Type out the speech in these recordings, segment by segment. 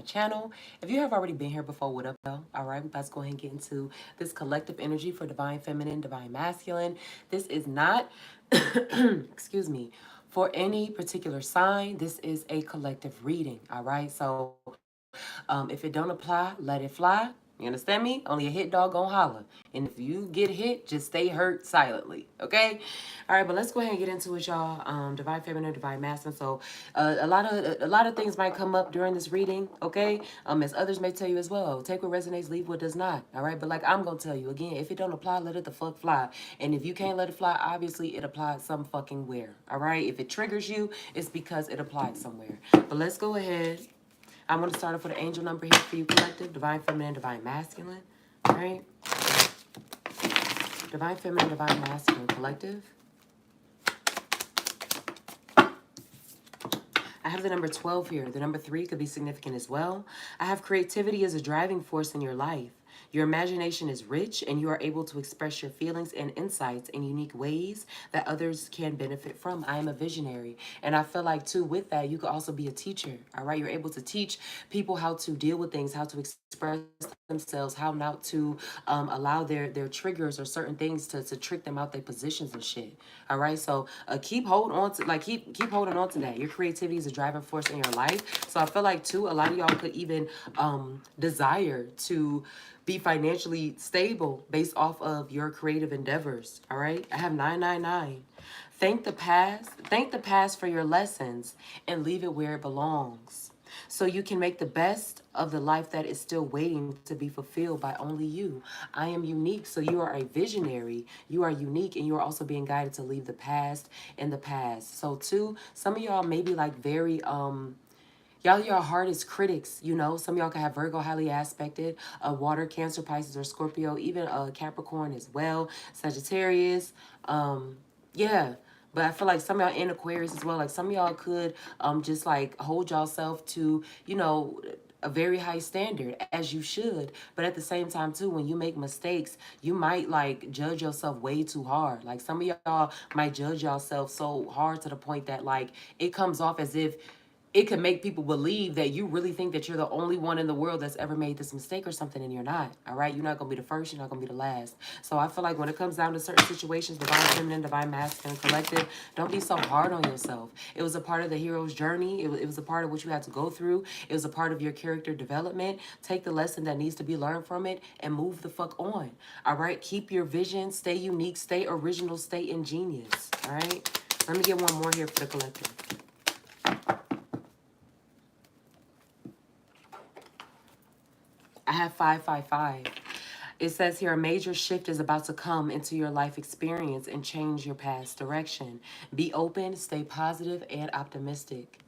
channel. If you have already been here before, what up, though? All right, we're about to go ahead and get into this collective energy for divine feminine, divine masculine. This is not, excuse me, for any particular sign. This is a collective reading. All right, so if it don't apply, let it fly. You understand me? Only a hit dog gonna holler. And if you get hit, just stay hurt silently. Okay? All right, but let's go ahead and get into it, y'all. Divine feminine, divine masculine. So a lot of things might come up during this reading, okay? As others may tell you as well. Take what resonates, leave what does not. All right, but like I'm gonna tell you again, if it don't apply, let it the fuck fly. And if you can't let it fly, obviously it applied some fucking where. All right? If it triggers you, it's because it applied somewhere. But let's go ahead. I'm going to start off with an angel number here for you, collective. Divine feminine, divine masculine. All right? Divine feminine, divine masculine, collective. I have the number 12 here. The number 3 could be significant as well. I have creativity as a driving force in your life. Your imagination is rich and you are able to express your feelings and insights in unique ways that others can benefit from. I am a visionary. And I feel like, too, with that, you could also be a teacher. All right? You're able to teach people how to deal with things, how to express themselves, how not to allow their triggers or certain things to trick them out their positions and shit. All right? So keep holding on to, keep holding on to that. Your creativity is a driving force in your life. So I feel like, too, a lot of y'all could even desire to be financially stable based off of your creative endeavors. All right. I have 999. Thank the past. Thank the past for your lessons and leave it where it belongs. So you can make the best of the life that is still waiting to be fulfilled by only you. I am unique. So you are a visionary. You are unique and you are also being guided to leave the past in the past. So too, some of y'all may be like very y'all, your hardest critics, you know. Some of y'all can have Virgo highly aspected, water, Cancer, Pisces, or Scorpio, even Capricorn as well, Sagittarius. Yeah. But I feel like some of y'all in Aquarius as well. Like some of y'all could just like hold yourself to, you know, a very high standard, as you should. But at the same time, too, when you make mistakes, you might like judge yourself way too hard. Like some of y'all might judge yourself so hard to the point that like it comes off as if it can make people believe that you really think that you're the only one in the world that's ever made this mistake or something, and you're not. All right, you're not gonna be the first, you're not gonna be the last. So I feel like when it comes down to certain situations, divine feminine, divine masculine, collective, don't be so hard on yourself. It was a part of the hero's journey. It was a part of what you had to go through. It was a part of your character development. Take the lesson that needs to be learned from it and move the fuck on. All right, keep your vision, stay unique, stay original, stay ingenious. All right, let me get one more here for the collective. I have 555. It says here, a major shift is about to come into your life experience and change your past direction. Be open, stay positive, and optimistic.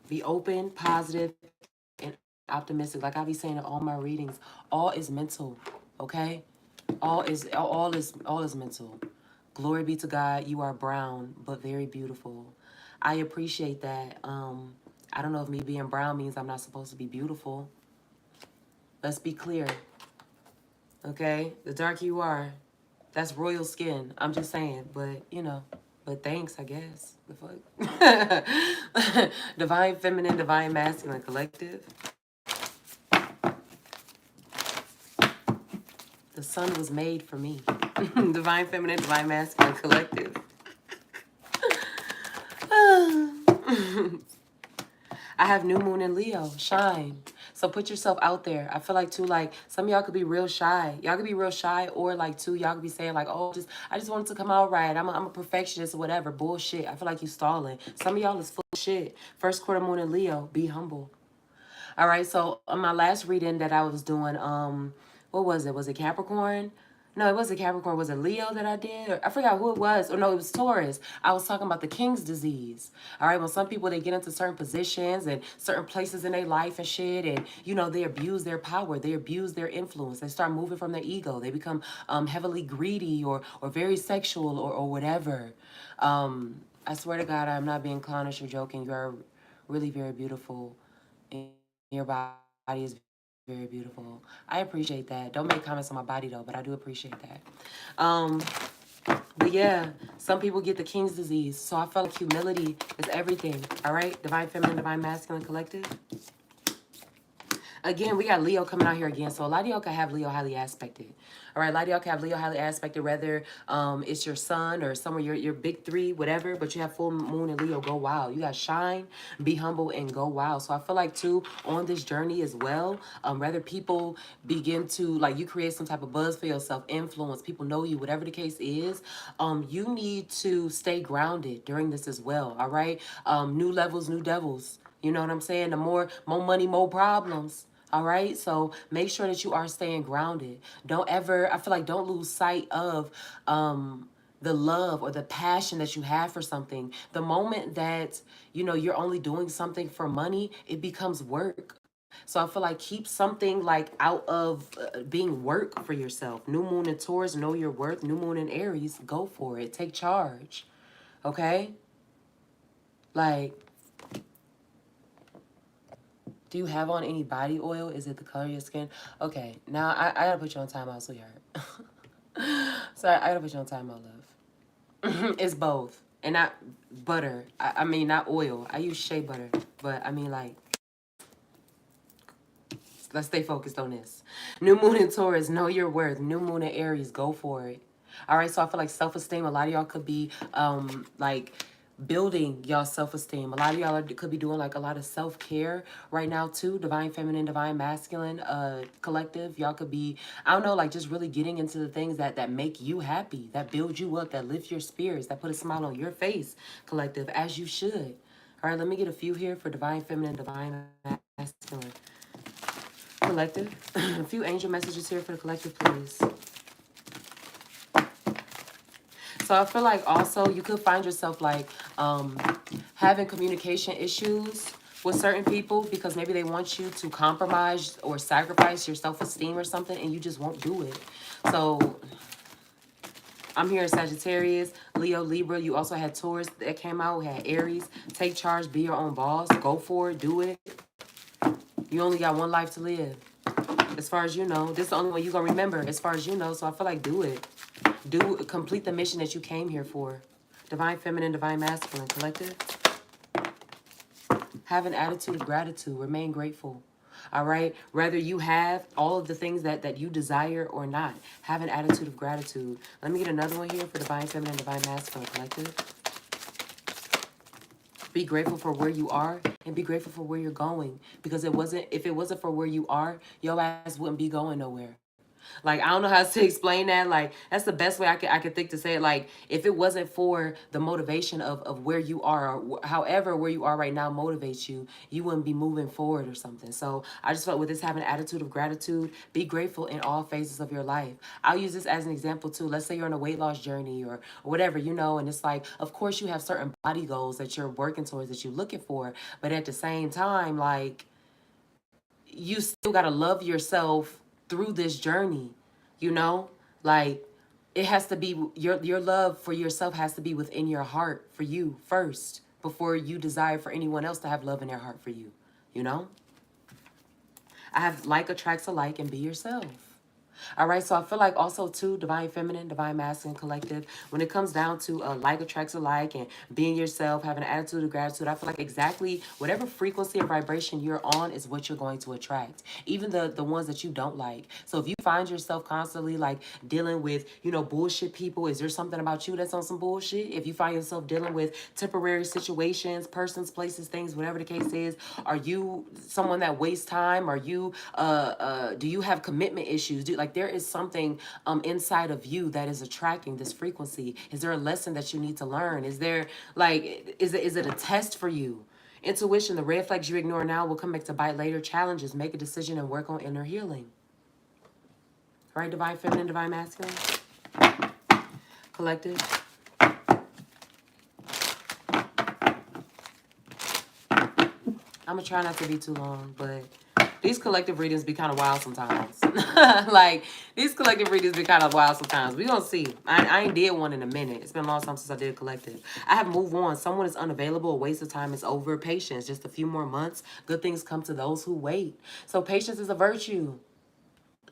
Be open, positive, and optimistic. Like I be saying in all my readings, all is mental, okay? All is mental. Glory be to God, you are brown, but very beautiful. I appreciate that. I don't know if me being brown means I'm not supposed to be beautiful. Let's be clear. Okay? The darker you are, that's royal skin. I'm just saying. But, you know, but thanks, I guess. The fuck? Divine feminine, divine masculine collective. The sun was made for me. Divine feminine, divine masculine collective. I have new moon in Leo. Shine. So put yourself out there. I feel like too, like some of y'all could be real shy. Y'all could be real shy, or like too, y'all could be saying like, oh, I just want it to come out right. I'm a perfectionist or whatever. Bullshit. I feel like you stalling. Some of y'all is full of shit. First quarter moon in Leo. Be humble. All right. So on my last reading that I was doing, what was it? Was it Capricorn? No, it wasn't Capricorn. Was it Leo that I did? Or I forgot who it was. Or no, it was Taurus. I was talking about the King's disease. All right. Well, some people, they get into certain positions and certain places in their life and shit. And, you know, they abuse their power. They abuse their influence. They start moving from their ego. They become heavily greedy or very sexual or whatever. I swear to God, I'm not being clownish or joking. You are really very beautiful. And your body is very beautiful. I appreciate that. Don't make comments on my body though, but I do appreciate that. But yeah, some people get the King's disease. So I felt like humility is everything. All right? Divine feminine, divine masculine collective. Again, we got Leo coming out here again. So a lot of y'all can have Leo highly aspected. All right, a lot of y'all can have Leo highly aspected, whether it's your son or somewhere your big three, whatever, but you have full moon and Leo, go wild. You got shine, be humble, and go wild. So I feel like too, on this journey as well, rather people begin to like you create some type of buzz for yourself, influence, people know you, whatever the case is, you need to stay grounded during this as well. All right. New levels, new devils. You know what I'm saying? The more money, more problems. All right. So make sure that you are staying grounded. Don't ever, I feel like don't lose sight of the love or the passion that you have for something. The moment that, you're only doing something for money, it becomes work. So I feel like keep something like out of being work for yourself. New moon in Taurus, know your worth. New moon in Aries, go for it. Take charge. Okay? Like, do you have on any body oil? Is it the color of your skin? Okay, now I gotta put you on timeout, sweetheart. Sorry, I gotta put you on timeout, love. It's both. And not butter. I mean, not oil. I use shea butter. But I mean, like, let's stay focused on this. New moon in Taurus, know your worth. New moon in Aries, go for it. All right, so I feel like self-esteem, a lot of y'all could be like building y'all self-esteem. A lot of y'all could be doing like a lot of self-care right now too. Divine feminine, divine masculine collective. Y'all could be, I don't know, like just really getting into the things that make you happy, that build you up, that lift your spirits, that put a smile on your face, collective, as you should. All right, let me get a few here for divine feminine, divine masculine. Collective. A few angel messages here for the collective, please. So I feel like also you could find yourself like having communication issues with certain people because maybe they want you to compromise or sacrifice your self-esteem or something and you just won't do it. So I'm here in Sagittarius, Leo, Libra. You also had Taurus that came out, had Aries. Take charge, be your own boss. Go for it, do it. You only got one life to live. As far as you know, this is the only one you're going to remember as far as you know. So I feel like do it. Complete the mission that you came here for. Divine feminine, divine masculine, collective. Have an attitude of gratitude. Remain grateful. All right. Whether you have all of the things that you desire or not, have an attitude of gratitude. Let me get another one here for divine feminine, divine masculine, collective. Be grateful for where you are and be grateful for where you're going. Because if it wasn't for where you are, your ass wouldn't be going nowhere. Like, I don't know how to explain that. Like, that's the best way I could think to say it. Like, if it wasn't for the motivation of where you are, or however where you are right now motivates you, you wouldn't be moving forward or something. So I just felt with this having an attitude of gratitude, be grateful in all phases of your life. I'll use this as an example too. Let's say you're on a weight loss journey or whatever, and it's like, of course you have certain body goals that you're working towards, that you're looking for. But at the same time, like, you still got to love yourself through this journey, you know? Like, it has to be your love for yourself has to be within your heart for you first before you desire for anyone else to have love in their heart for you, you know? I have like attracts alike and be yourself. All right, so I feel like also too, divine feminine, divine masculine collective, when it comes down to like attracts alike and being yourself, having an attitude of gratitude, I feel like exactly whatever frequency or vibration you're on is what you're going to attract, even the ones that you don't like. So if you find yourself constantly like dealing with, bullshit people, is there something about you that's on some bullshit? If you find yourself dealing with temporary situations, persons, places, things, whatever the case is, are you someone that wastes time? Are you, do you have commitment issues? Like there is something inside of you that is attracting this frequency. Is there a lesson that you need to learn? Is there like, is it a test for you? Intuition, the red flags you ignore now will come back to bite later. Challenges, make a decision and work on inner healing. All right, divine feminine, divine masculine, collective. I'm gonna try not to be too long, but these collective readings be kind of wild sometimes. Like, these collective readings be kind of wild sometimes. We gonna see. I ain't did one in a minute. It's been a long time since I did a collective. I have moved on. Someone is unavailable. A waste of time is over. Patience. Just a few more months. Good things come to those who wait. So patience is a virtue.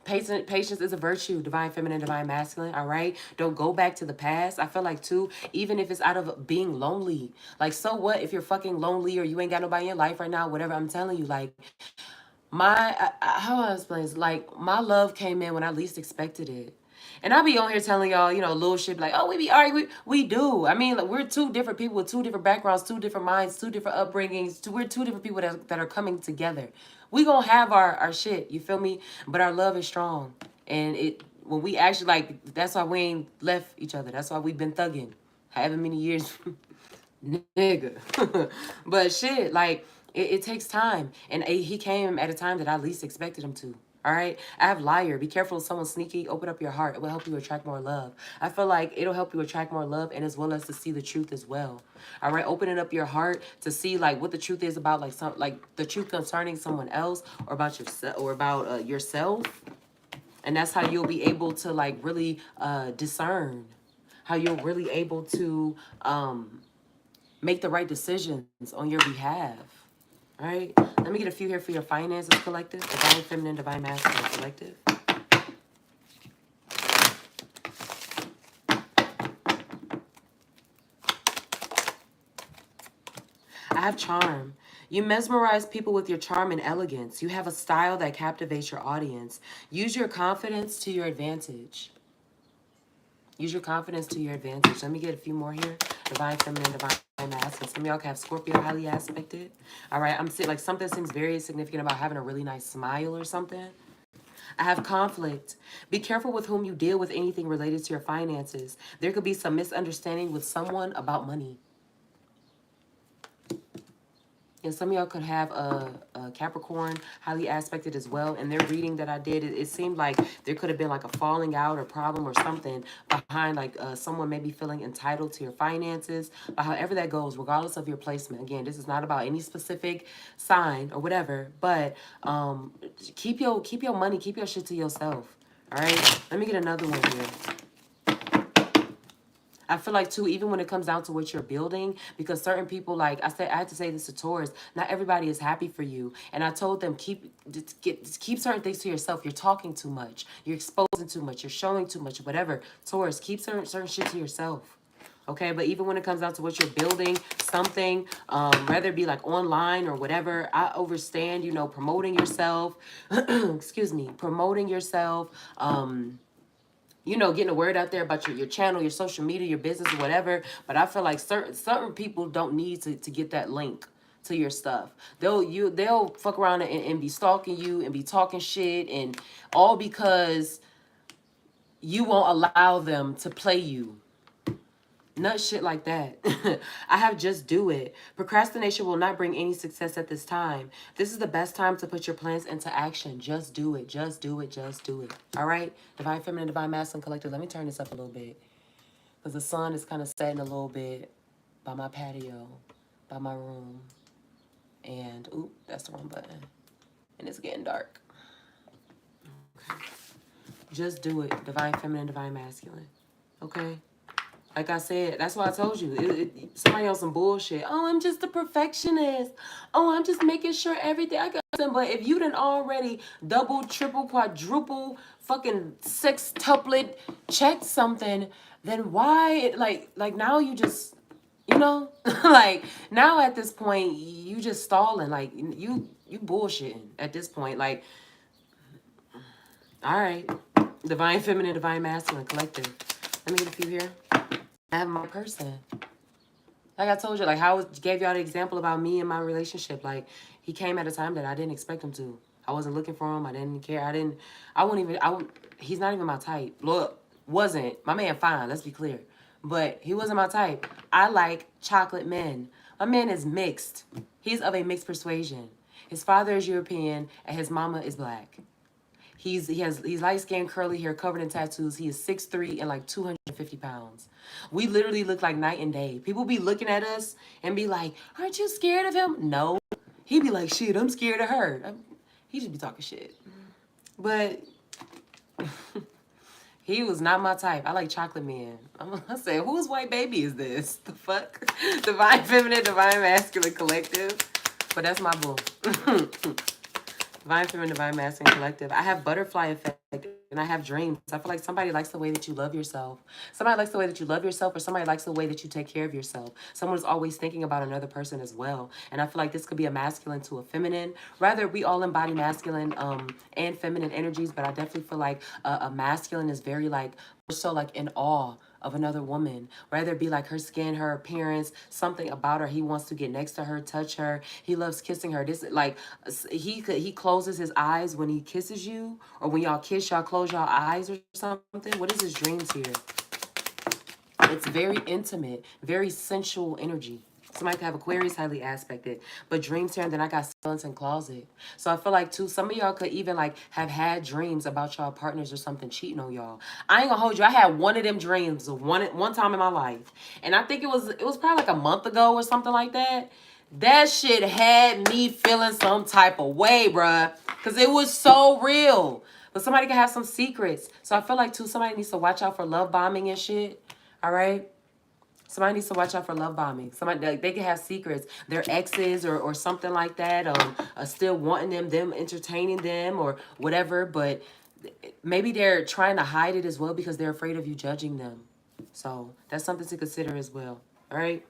Patience is a virtue. Divine feminine, divine masculine. All right. Don't go back to the past. I feel like too, even if it's out of being lonely. Like, so what if you're fucking lonely or you ain't got nobody in your life right now? Whatever. I'm telling you, like, How I explain this? Like, my love came in when I least expected it. And I be on here telling y'all, little shit like, oh, we be arguing. We do. I mean, like, we're two different people with two different backgrounds, two different minds, two different upbringings. We're two different people that are coming together. We gonna have our shit, you feel me? But our love is strong. And when we actually, like, that's why we ain't left each other. That's why we've been thugging however many years. Nigga. But shit, like, it takes time. And he came at a time that I least expected him to. All right. I have liar. Be careful of someone sneaky. Open up your heart. It will help you attract more love. I feel like it'll help you attract more love and as well as to see the truth as well. All right. Opening up your heart to see like what the truth is about, like the truth concerning someone else or about yourself or about yourself. And that's how you'll be able to like really discern. How you're really able to make the right decisions on your behalf. All right. Let me get a few here for your finances, collective. Divine feminine, divine masculine, collective. I have charm. You mesmerize people with your charm and elegance. You have a style that captivates your audience. Use your confidence to your advantage. Use your confidence to your advantage. Let me get a few more here. Divine feminine, divine masculine. Some of y'all can have Scorpio highly aspected. All right. I'm saying like something seems very significant about having a really nice smile or something. I have conflict. Be careful with whom you deal with anything related to your finances. There could be some misunderstanding with someone about money. And some of y'all could have a Capricorn highly aspected as well. And their reading that I did, it seemed like there could have been like a falling out or problem or something behind like someone maybe feeling entitled to your finances. But however that goes, regardless of your placement, again, this is not about any specific sign or whatever. But keep your money, keep your shit to yourself. All right. Let me get another one here. I feel like too, even when it comes down to what you're building, because certain people, like I said, I had to say this to Taurus, not everybody is happy for you. And I told them, keep certain things to yourself. You're talking too much. You're exposing too much. You're showing too much, whatever. Taurus, keep certain shit to yourself. Okay, but even when it comes down to what you're building, something, whether it be like online or whatever, I understand, promoting yourself, excuse me, promoting yourself, getting the word out there about your channel, your social media, your business, or whatever. But I feel like certain people don't need to get that link to your stuff. They'll fuck around and be stalking you and be talking shit and all because you won't allow them to play you. Nut shit like that. I have just do it. Procrastination will not bring any success at this time. This is the best time to put your plans into action. Just do it. Just do it. Just do it. All right? Divine feminine, divine masculine collective. Let me turn this up a little bit. Because the sun is kind of setting a little bit by my patio, by my room. And, oop, that's the wrong button. And it's getting dark. Okay. Just do it. Divine feminine, divine masculine. Okay? Like I said, that's why I told you. Somebody on some bullshit. Oh, I'm just a perfectionist. Oh, I'm just making sure everything. I got something. But if you done already double, triple, quadruple, fucking sextuplet checked something, then why? Like now you just, like now at this point you just stalling. Like you bullshitting at this point. Like, all right, divine feminine, divine masculine collective. Let me get a few here. I have my person. Like I told you, like how I gave y'all the example about me and my relationship. Like he came at a time that I didn't expect him to. I wasn't looking for him. I didn't care. He's not even my type. Look, wasn't. My man fine, let's be clear. But he wasn't my type. I like chocolate men. My man is mixed. He's of a mixed persuasion. His father is European and his mama is black. He's light skinned, curly hair, covered in tattoos. He is 6'3" and like 250 pounds. We literally look like night and day. People be looking at us and be like, aren't you scared of him? No. He be like, shit, I'm scared of her. He just be talking shit. But he was not my type. I like chocolate men. I said, whose white baby is this? The fuck? Divine feminine, divine masculine collective. But that's my boo. Divine feminine, divine masculine collective. I have butterfly effect and I have dreams. I feel like somebody likes the way that you love yourself. Somebody likes the way that you love yourself, or somebody likes the way that you take care of yourself. Someone's always thinking about another person as well. And I feel like this could be a masculine to a feminine. Rather, we all embody masculine and feminine energies, but I definitely feel like a masculine is very like, more so like in awe of another woman, whether it be like her skin, her appearance, something about her. He wants to get next to her, touch her. He loves kissing her. This like he closes his eyes when he kisses you, or when y'all kiss, y'all close y'all eyes or something. What is his dreams here? It's very intimate, very sensual energy. Somebody could have Aquarius highly aspected, but dreams here, and then I got skeleton closet. So I feel like too, some of y'all could even like have had dreams about y'all partners or something cheating on y'all. I ain't gonna hold you. I had one of them dreams one time in my life, and I think it was probably like a month ago or something like that. That shit had me feeling some type of way, bruh, because it was so real. But somebody can have some secrets. So I feel like too, somebody needs to watch out for love bombing and shit. All right. Somebody needs to watch out for love bombing. Somebody they can have secrets. Their exes or something like that. Still wanting them entertaining them or whatever. But maybe they're trying to hide it as well because they're afraid of you judging them. So that's something to consider as well. All right.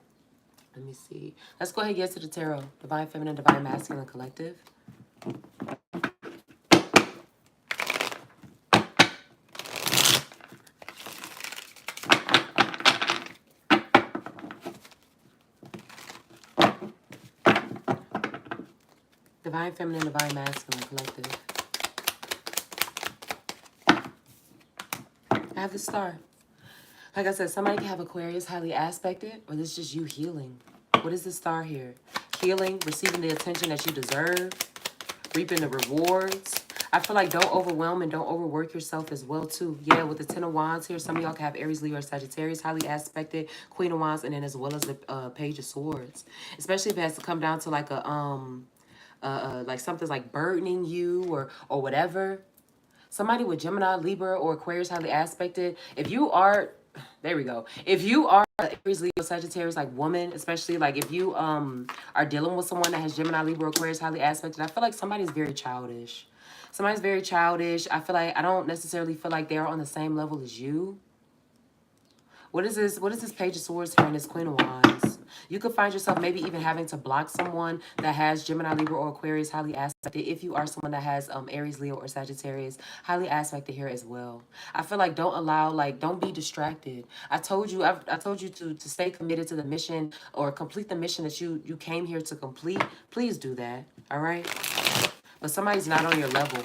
Let me see. Let's go ahead and get to the tarot. Divine Feminine, Divine Masculine Collective. Divine Feminine, Divine Masculine Collective. I have the star. Like I said, somebody can have Aquarius highly aspected, or this is just you healing. What is the star here? Healing, receiving the attention that you deserve, reaping the rewards. I feel like don't overwhelm and don't overwork yourself as well, too. Yeah, with the Ten of Wands here, some of y'all can have Aries, Leo, or Sagittarius, highly aspected, Queen of Wands, and then as well as the Page of Swords. Especially if it has to come down to like a, like something's like burdening you or whatever. Somebody with Gemini, Libra, or Aquarius highly aspected. If you are, there we go. If you are Aries, Leo, Sagittarius, like woman, especially like if you are dealing with someone that has Gemini, Libra, Aquarius highly aspected, I feel like somebody's very childish. Somebody's very childish. I feel like I don't necessarily feel like they're on the same level as you. What is this? What is this Page of Swords here and this Queen of Wands? You could find yourself maybe even having to block someone that has Gemini, Libra, or Aquarius highly aspected. If you are someone that has Aries, Leo, or Sagittarius highly aspected here as well. I feel like don't allow, like, don't be distracted. I told you to stay committed to the mission or complete the mission that you came here to complete. Please do that. All right. But somebody's not on your level.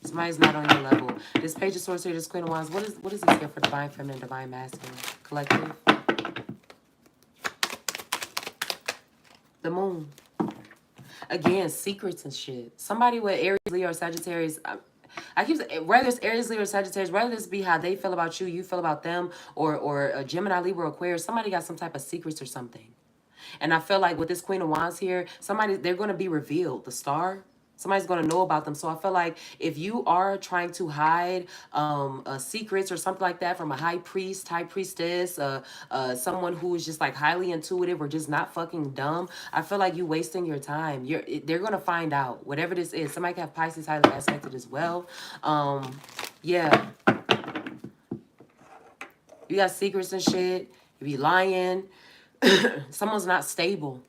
Somebody's not on your level. This Page of Swords here, this Queen of Wands. What is this here for Divine Feminine, Divine Masculine Collective? The Moon. Again, secrets and shit. Somebody with Aries, Leo, or Sagittarius. I keep saying, whether it's Aries, Leo, or Sagittarius, whether this be how they feel about you, you feel about them, or a Gemini, Libra, Aquarius, somebody got some type of secrets or something. And I feel like with this Queen of Wands here, they're going to be revealed. The star, somebody's going to know about them. So I feel like if you are trying to hide secrets or something like that from a high priest, high priestess, someone who is just like highly intuitive or just not fucking dumb, I feel like you wasting your time. They're going to find out whatever this is. Somebody can have Pisces highly aspected as well. Yeah. You got secrets and shit. You be lying. Someone's not stable.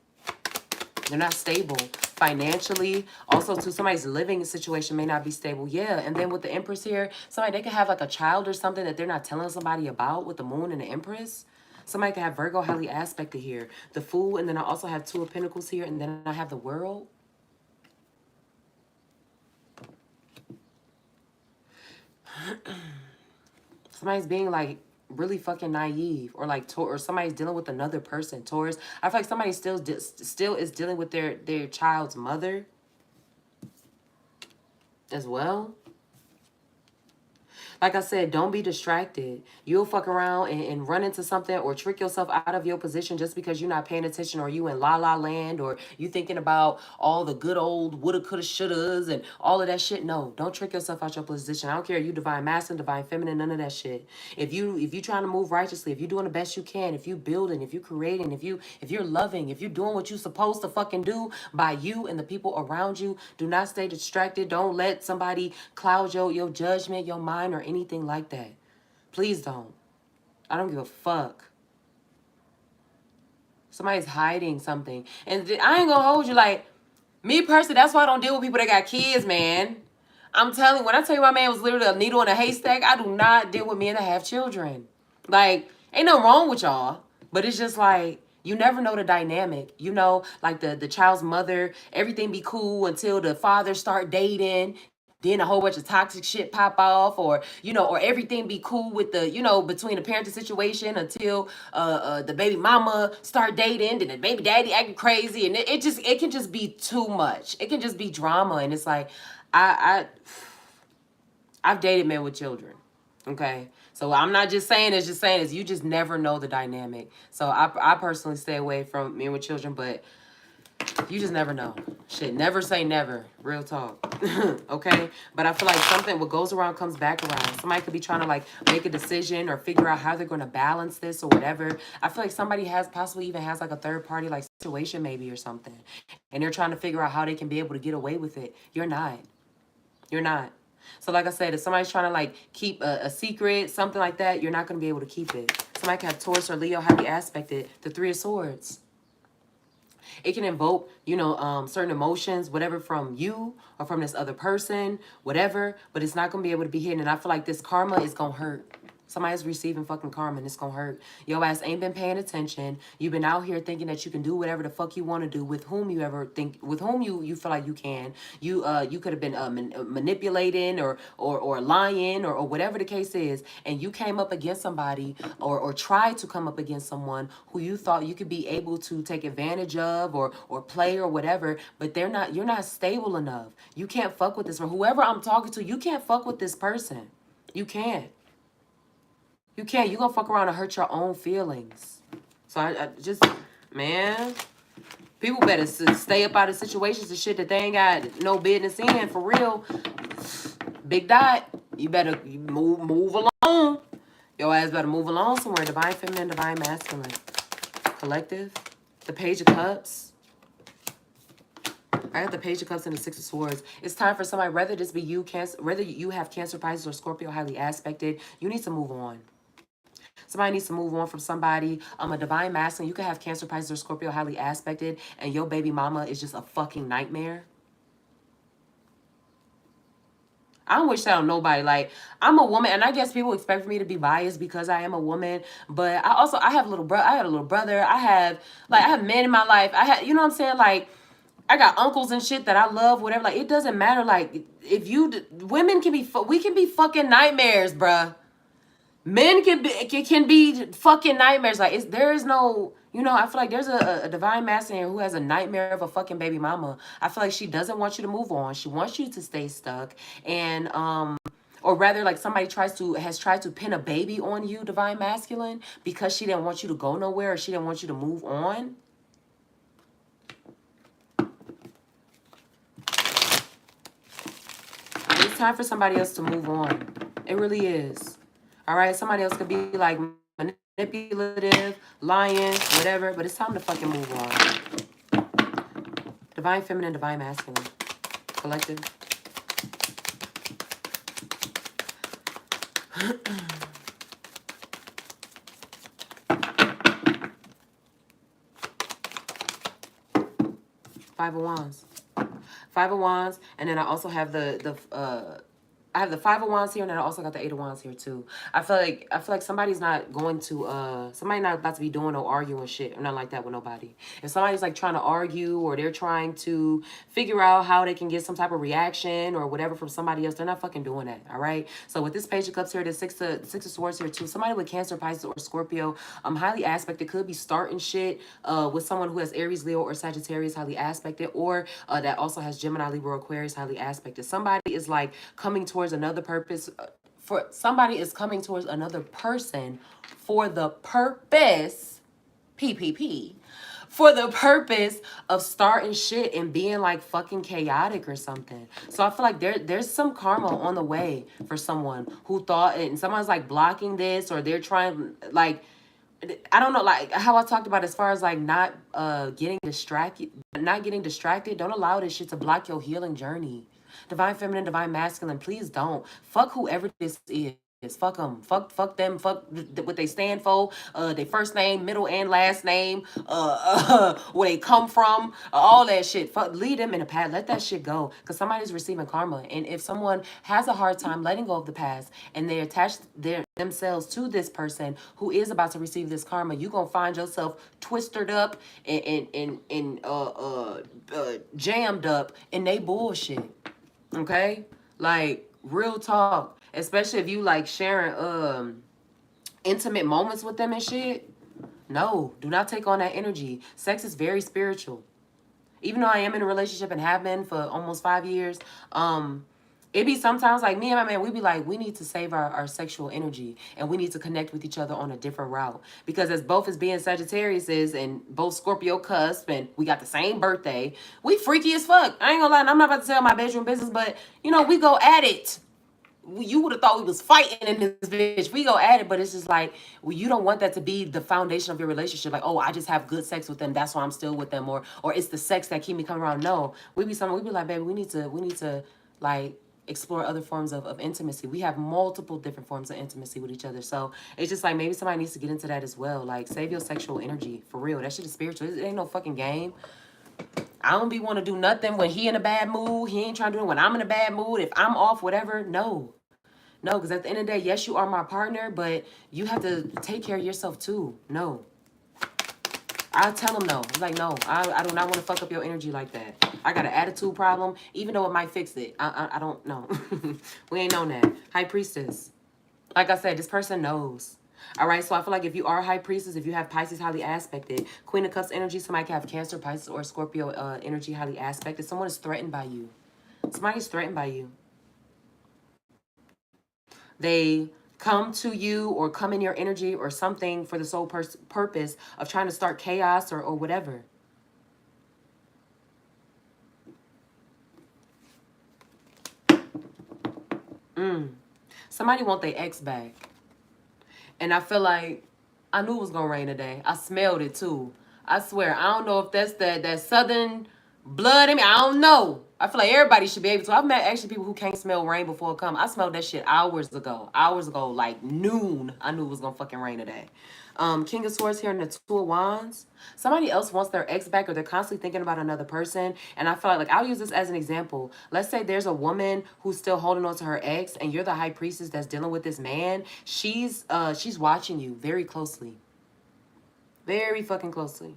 They're not stable financially. Also, too, somebody's living situation may not be stable. Yeah, and then with the Empress here, they could have like a child or something that they're not telling somebody about with the Moon and the Empress. Somebody could have Virgo highly aspected here. The Fool, and then I also have Two of Pentacles here, and then I have the World. Somebody's being like really fucking naive, or like or somebody's dealing with another person. Taurus. I feel like somebody still is dealing with their child's mother as well. Like I said, don't be distracted. You'll fuck around and run into something or trick yourself out of your position just because you're not paying attention, or you in la la land, or you thinking about all the good old woulda, coulda, shouldas and all of that shit. No, don't trick yourself out your position. I don't care. You divine masculine, divine feminine, none of that shit. If you trying to move righteously, if you doing the best you can, if you building, if you creating, if you're loving, if you're doing what you supposed to fucking do by you and the people around you, do not stay distracted. Don't let somebody cloud your judgment, your mind, or anything like that. Please don't. I don't give a fuck. Somebody's hiding something. And I ain't gonna hold you. Like, me personally, that's why I don't deal with people that got kids, man. I'm telling you, when I tell you my man was literally a needle in a haystack, I do not deal with men that have children. Like, ain't nothing wrong with y'all. But it's just like, you never know the dynamic. You know, like the child's mother, everything be cool until the father start dating. Then a whole bunch of toxic shit pop off, or or everything be cool with the between the parenting situation until the baby mama start dating, and the baby daddy acting crazy, and it can just be too much. It can just be drama, and it's like I've dated men with children. Okay. So I'm not just saying it's just saying is you just never know the dynamic. So I personally stay away from men with children, but you just never know. Shit, never say never. Real talk. Okay? But I feel like something, what goes around comes back around. Somebody could be trying to like make a decision or figure out how they're going to balance this or whatever. I feel like somebody has possibly even has like a third party like situation maybe or something. And they're trying to figure out how they can be able to get away with it. You're not. You're not. So like I said, if somebody's trying to like keep a secret, something like that, you're not going to be able to keep it. Somebody can have Taurus or Leo highly aspected, the Three of Swords. It can invoke, certain emotions, whatever, from you or from this other person, whatever, but it's not going to be able to be hidden. And I feel like this karma is going to hurt. Somebody's receiving fucking karma and it's going to hurt. Your ass ain't been paying attention. You've been out here thinking that you can do whatever the fuck you want to do with whom you ever think, with whom you feel like you can. You could have been manipulating or lying or whatever the case is. And you came up against somebody or tried to come up against someone who you thought you could be able to take advantage of or play or whatever. But you're not stable enough. You can't fuck with this. For whoever I'm talking to, you can't fuck with this person. You can't. You can't. You gonna fuck around and hurt your own feelings. So I just, man, people better stay up out of situations and shit that they ain't got no business in. For real. Big dot. You better move along. Your ass better move along somewhere. Divine feminine, divine masculine. Collective. The Page of Cups. I got the Page of Cups and the Six of Swords. It's time for somebody, whether this be you, Cancer, whether you have Cancer, Pisces, or Scorpio highly aspected, you need to move on. Somebody needs to move on from somebody. A divine masculine. You could have Cancer, Pisces, or Scorpio highly aspected, and your baby mama is just a fucking nightmare. I don't wish that on nobody. Like, I'm a woman, and I guess people expect me to be biased because I am a woman. But I have a little brother. I had a little brother. I have men in my life. I had, you know what I'm saying? Like, I got uncles and shit that I love, whatever. Like, it doesn't matter. Like, if women can be, we can be fucking nightmares, bruh. Men can be fucking nightmares. Like, there is no, I feel like there's a divine masculine who has a nightmare of a fucking baby mama. I feel like she doesn't want you to move on. She wants you to stay stuck. And or rather, like, somebody has tried to pin a baby on you, divine masculine, because she didn't want you to go nowhere, or she didn't want you to move on. It's time for somebody else to move on. It really is. All right, somebody else could be like manipulative, lying, whatever, but it's time to fucking move on. Divine feminine, divine masculine. Collective. Five of Wands. Five of Wands, and then I also have I have the Five of Wands here, and then I also got the Eight of Wands here too. I feel like somebody's not going to somebody not about to be doing no arguing shit or nothing like that with nobody. If somebody's like trying to argue, or they're trying to figure out how they can get some type of reaction or whatever from somebody else, they're not fucking doing that. All right. So with this Page of Cups here, the Six of Swords here too. Somebody with Cancer, Pisces, or Scorpio, highly aspected, could be starting shit with someone who has Aries, Leo, or Sagittarius highly aspected, or that also has Gemini, Libra, Aquarius highly aspected. Somebody is like coming towards another purpose for somebody is coming towards another person for the purpose, PPP, for the purpose of starting shit and being like fucking chaotic or something. So I feel like there's some karma on the way for someone who thought it, and someone's like blocking this, or they're trying like, I don't know, like how I talked about as far as like not getting distracted. Don't allow this shit to block your healing journey. Divine feminine, divine masculine, please don't. Fuck whoever this is. Fuck them. Fuck them. Fuck what they stand for. Their first name, middle and last name. Where they come from. All that shit. Fuck. Lead them in the past. Let that shit go. Cause somebody's receiving karma. And if someone has a hard time letting go of the past and they attach themselves to this person who is about to receive this karma, you gonna find yourself twisted up and jammed up in they bullshit. Okay? Like, real talk. Especially if you like sharing intimate moments with them and shit. No, do not take on that energy. Sex is very spiritual. Even though I am in a relationship and have been for almost 5 years, it be sometimes like me and my man, we be like, we need to save our sexual energy and we need to connect with each other on a different route. Because as both as being Sagittarius is and both Scorpio cusp and we got the same birthday, we freaky as fuck. I ain't gonna lie, and I'm not about to tell my bedroom business, but you know, we go at it. You would have thought we was fighting in this bitch. We go at it, but it's just like, well, you don't want that to be the foundation of your relationship. Like, oh, I just have good sex with them, that's why I'm still with them, or it's the sex that keep me coming around. No, we be like, baby, we need to like explore other forms of intimacy. We have multiple different forms of intimacy with each other. So it's just like maybe somebody needs to get into that as well. Like, save your sexual energy for real. That shit is spiritual. It ain't no fucking game. I don't be want to do nothing when he in a bad mood. He ain't trying to do it when I'm in a bad mood. If I'm off, whatever. No. No, because at the end of the day, yes, you are my partner, but you have to take care of yourself too. No. I'll tell him no. He's like, no, I do not want to fuck up your energy like that. I got an attitude problem, even though it might fix it. I don't know. We ain't known that. High Priestess. Like I said, this person knows. All right, so I feel like if you are a High Priestess, if you have Pisces highly aspected, Queen of Cups energy, somebody can have Cancer, Pisces, or Scorpio energy highly aspected. Someone is threatened by you. Somebody is threatened by you. They come to you or come in your energy or something for the sole purpose of trying to start chaos or whatever. Somebody want their ex back. And I feel like I knew it was gonna rain today. I smelled it too. I swear, I don't know if that's that southern blood in me. I don't know. I feel like everybody should be able to. I've met actually people who can't smell rain before it come. I smelled that shit hours ago. Hours ago, like noon. I knew it was gonna fucking rain today. King of Swords here in the Two of Wands. Somebody else wants their ex back or they're constantly thinking about another person. And I feel like I'll use this as an example. Let's say there's a woman who's still holding on to her ex and you're the High Priestess that's dealing with this man. She's watching you very closely. Very fucking closely.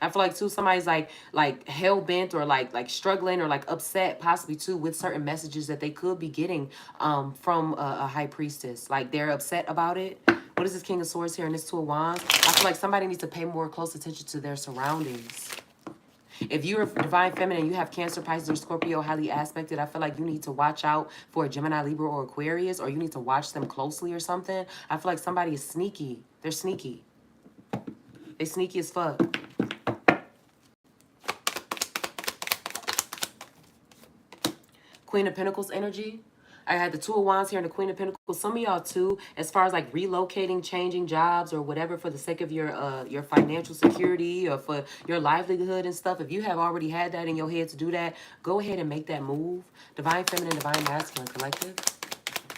I feel like too somebody's like hell bent or like struggling or like upset possibly too with certain messages that they could be getting from a High Priestess. Like they're upset about it. What is this King of Swords here and this Two of Wands? I feel like somebody needs to pay more close attention to their surroundings. If you're a divine feminine, you have Cancer, Pisces, or Scorpio highly aspected, I feel like you need to watch out for a Gemini, Libra, or Aquarius, or you need to watch them closely or something. I feel like somebody is sneaky. They're sneaky. They sneaky as fuck. Queen of Pentacles energy. I had the Two of Wands here and the Queen of Pentacles. Some of y'all too, as far as like relocating, changing jobs or whatever for the sake of your financial security or for your livelihood and stuff. If you have already had that in your head to do that, go ahead and make that move. Divine Feminine, Divine Masculine Collective.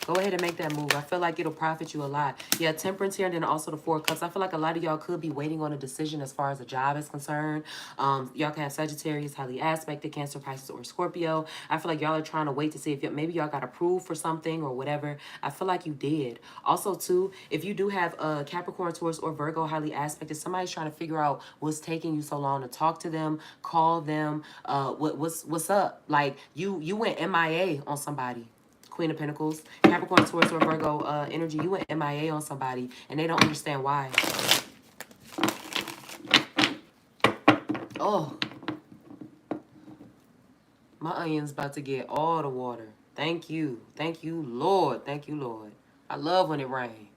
Go ahead and make that move. I feel like it'll profit you a lot. Yeah, Temperance here and then also the Four of Cups. I feel like a lot of y'all could be waiting on a decision as far as a job is concerned. Y'all can have Sagittarius, highly aspected, Cancer, Pisces, or Scorpio. I feel like y'all are trying to wait to see if maybe y'all got approved for something or whatever. I feel like you did. Also, too, if you do have Capricorn, Taurus, or Virgo highly aspected, somebody's trying to figure out what's taking you so long to talk to them, call them, what's up. Like, you went MIA on somebody. Queen of Pentacles, Capricorn, Taurus, or Virgo energy, you went MIA on somebody and they don't understand why. Oh, my onion's about to get all the water. Thank you. Thank you, Lord. Thank you, Lord. I love when it rains.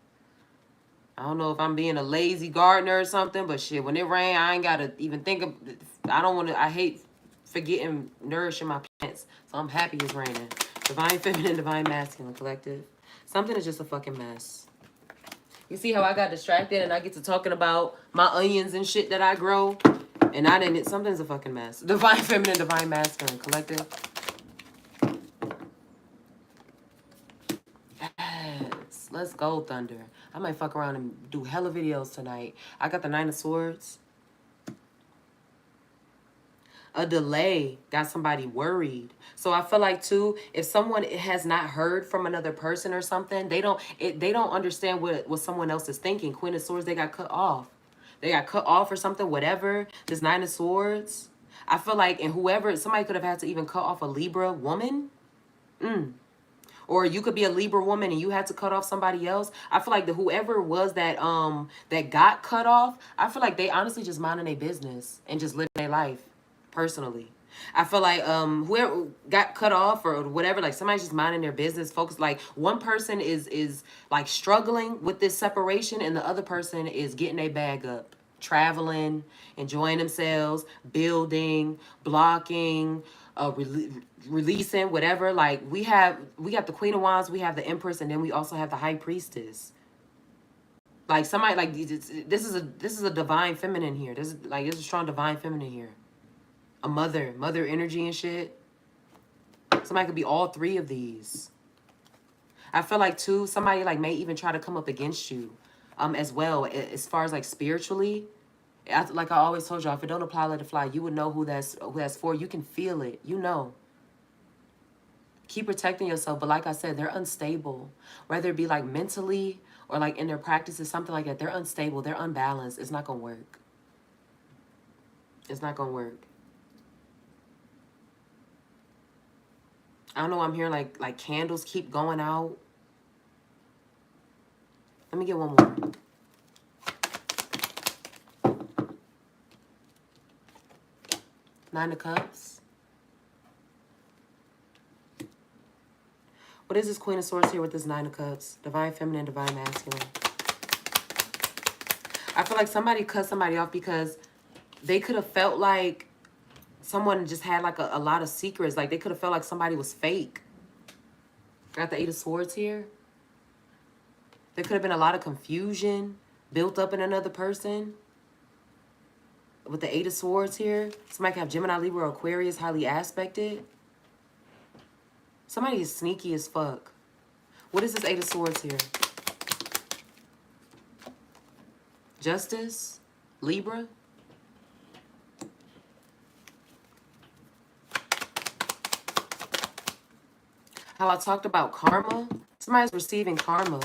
I don't know if I'm being a lazy gardener or something, but shit, when it rain, I ain't gotta even think of. I don't want to. I hate forgetting nourishing my plants, so I'm happy it's raining. Divine feminine, divine masculine, collective. Something is just a fucking mess. You see how I got distracted and I get to talking about my onions and shit that I grow, and I didn't. Something's a fucking mess. Divine feminine, divine masculine, collective. Yes, let's go, Thunder. I might fuck around and do hella videos tonight. I got the Nine of Swords. A delay got somebody worried. So I feel like too, if someone has not heard from another person or something, they don't understand what someone else is thinking. Queen of Swords, they got cut off. They got cut off or something, whatever. This Nine of Swords. I feel like, and whoever, somebody could have had to even cut off a Libra woman. Or you could be a Libra woman and you had to cut off somebody else. I feel like whoever was that got cut off, I feel like they honestly just minding their business and just living their life personally. I feel like whoever got cut off or whatever, like somebody's just minding their business, focused. Like one person is like struggling with this separation and the other person is getting a bag up, traveling, enjoying themselves, building, blocking, releasing, whatever. Like we got the Queen of Wands, we have the Empress, and then we also have the High Priestess. Like somebody like this is a divine feminine here. This is a strong divine feminine here. A mother energy and shit. Somebody could be all three of these. I feel like too, somebody like may even try to come up against you, as well, as far as like spiritually. Like I always told y'all, if it don't apply, let it fly. You would know who that's for. You can feel it. You know. Keep protecting yourself. But like I said, they're unstable. Whether it be like mentally or like in their practices, something like that. They're unstable. They're unbalanced. It's not gonna work. It's not gonna work. I don't know. I'm hearing like candles keep going out. Let me get one more. Nine of Cups. What is this Queen of Swords here with this Nine of Cups? Divine Feminine, Divine Masculine. I feel like somebody cut somebody off because they could have felt like someone just had like a lot of secrets. Like they could have felt like somebody was fake. Got the Eight of Swords here. There could have been a lot of confusion built up in another person. With the Eight of Swords here. Somebody can have Gemini, Libra, or Aquarius highly aspected. Somebody is sneaky as fuck. What is this Eight of Swords here? Justice, Libra. How I talked about karma. Somebody's receiving karma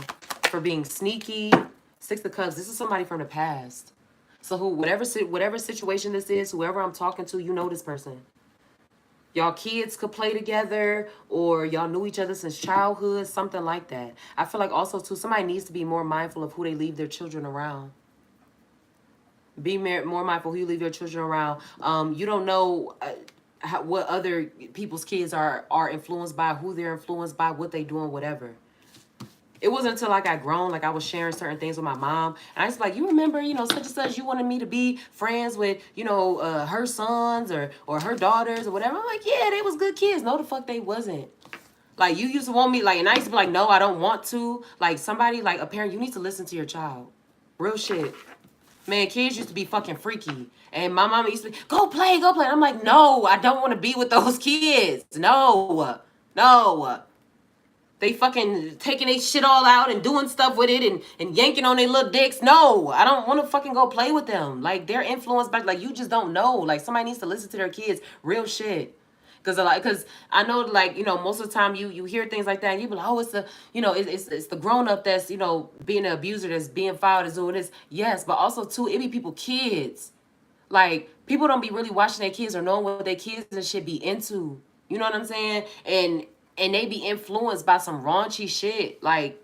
for being sneaky. Six of Cups. This is somebody from the past. So whatever situation this is, whoever I'm talking to, you know this person. Y'all kids could play together, or y'all knew each other since childhood, something like that. I feel like also too, somebody needs to be more mindful of who they leave their children around. Be more mindful who you leave your children around. You don't know what other people's kids are influenced by, who they're influenced by, what they doing, whatever. It wasn't until I got grown, like I was sharing certain things with my mom. And I was like, you remember, such and such, you wanted me to be friends with, her sons or her daughters or whatever. I'm like, yeah, they was good kids. No, the fuck they wasn't. Like, you used to want me, like, and I used to be like, no, I don't want to. Like, somebody, like, a parent, you need to listen to your child. Real shit. Man, kids used to be fucking freaky. And my mama used to be, go play. And I'm like, no, I don't want to be with those kids. No. They fucking taking their shit all out and doing stuff with it and yanking on their little dicks. No, I don't want to fucking go play with them. Like, they're influenced by, like, you just don't know. Like, somebody needs to listen to their kids. Real shit. Because I know, like, most of the time you hear things like that and you be like, oh, it's the, it's the grown-up that's, being an abuser, that's being filed, as doing this. Yes, but also, too, it be people, kids. Like, people don't be really watching their kids or knowing what their kids and shit be into. You know what I'm saying? And they be influenced by some raunchy shit. Like,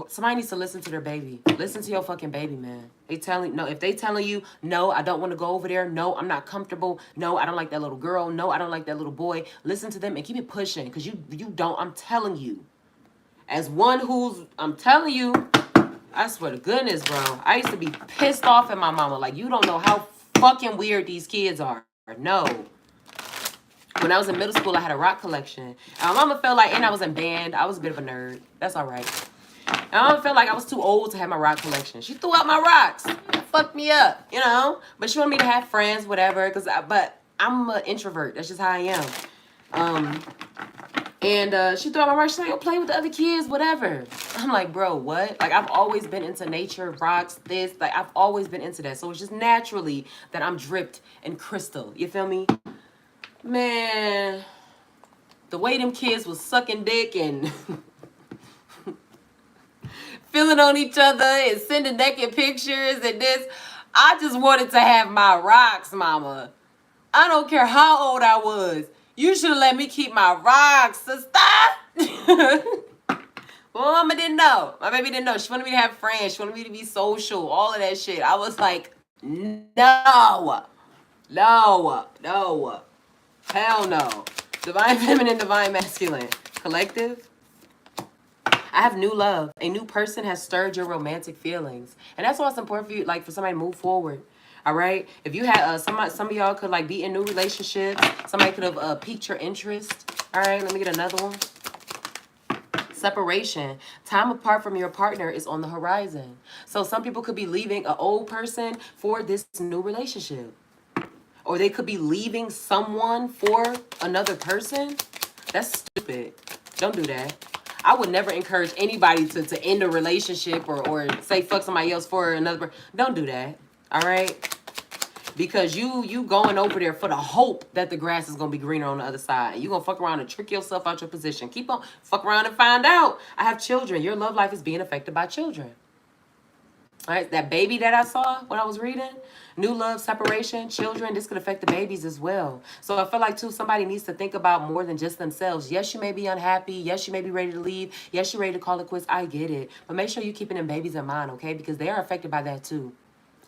Somebody needs to listen to their baby. Listen to your fucking baby, man. If they telling you, no, I don't want to go over there. No, I'm not comfortable. No, I don't like that little girl. No, I don't like that little boy. Listen to them and keep it pushing. Because you don't, I'm telling you. As one I'm telling you, I swear to goodness, bro. I used to be pissed off at my mama. Like, you don't know how fucking weird these kids are. No. When I was in middle school, I had a rock collection. And my mama felt like, and I was in band. I was a bit of a nerd. That's all right. And my mama felt like I was too old to have my rock collection. She threw out my rocks. It fucked me up, you know? But she wanted me to have friends, whatever. But I'm an introvert. That's just how I am. And she threw out my rocks. She's like, yo, play with the other kids, whatever. I'm like, bro, what? Like, I've always been into nature, rocks, this. Like, I've always been into that. So it's just naturally that I'm dripped in crystal. You feel me? Man, the way them kids was sucking dick and feeling on each other and sending naked pictures and this, I just wanted to have my rocks, mama. I don't care how old I was. You should have let me keep my rocks, sister. Well, mama didn't know. My baby didn't know. She wanted me to have friends. She wanted me to be social, all of that shit. I was like, no. Hell no. Divine feminine, divine masculine. Collective. I have new love. A new person has stirred your romantic feelings. And that's why it's important for you, like, for somebody to move forward. All right? If you had, some of y'all could, like, be in new relationships. Somebody could have piqued your interest. All right? Let me get another one. Separation. Time apart from your partner is on the horizon. So some people could be leaving an old person for this new relationship. Or they could be leaving someone for another person. That's stupid. Don't do that. I would never encourage anybody to end a relationship or say fuck somebody else for another. Don't do that. All right? Because you going over there for the hope that the grass is going to be greener on the other side. And you're going to fuck around and trick yourself out your position. Keep on, fuck around and find out. I have children. Your love life is being affected by children. All right, that baby that I saw when I was reading, new love, separation, children, this could affect the babies as well. So I feel like, too, somebody needs to think about more than just themselves. Yes, you may be unhappy. Yes, you may be ready to leave. Yes, you're ready to call it quits. I get it. But make sure you're keeping them babies in mind, okay? Because they are affected by that, too.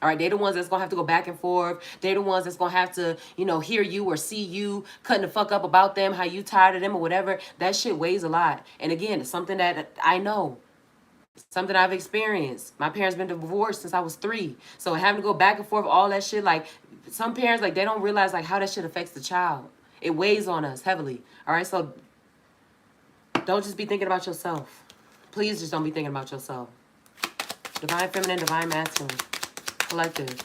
All right, they're the ones that's going to have to go back and forth. They're the ones that's going to have to, hear you or see you cutting the fuck up about them, how you tired of them or whatever. That shit weighs a lot. And again, it's something that I know. Something I've experienced. My parents been divorced since I was 3. So having to go back and forth, all that shit, like, some parents, like, they don't realize, like, how that shit affects the child. It weighs on us heavily. All right, so don't just be thinking about yourself. Please just don't be thinking about yourself. Divine feminine, divine masculine. Collective.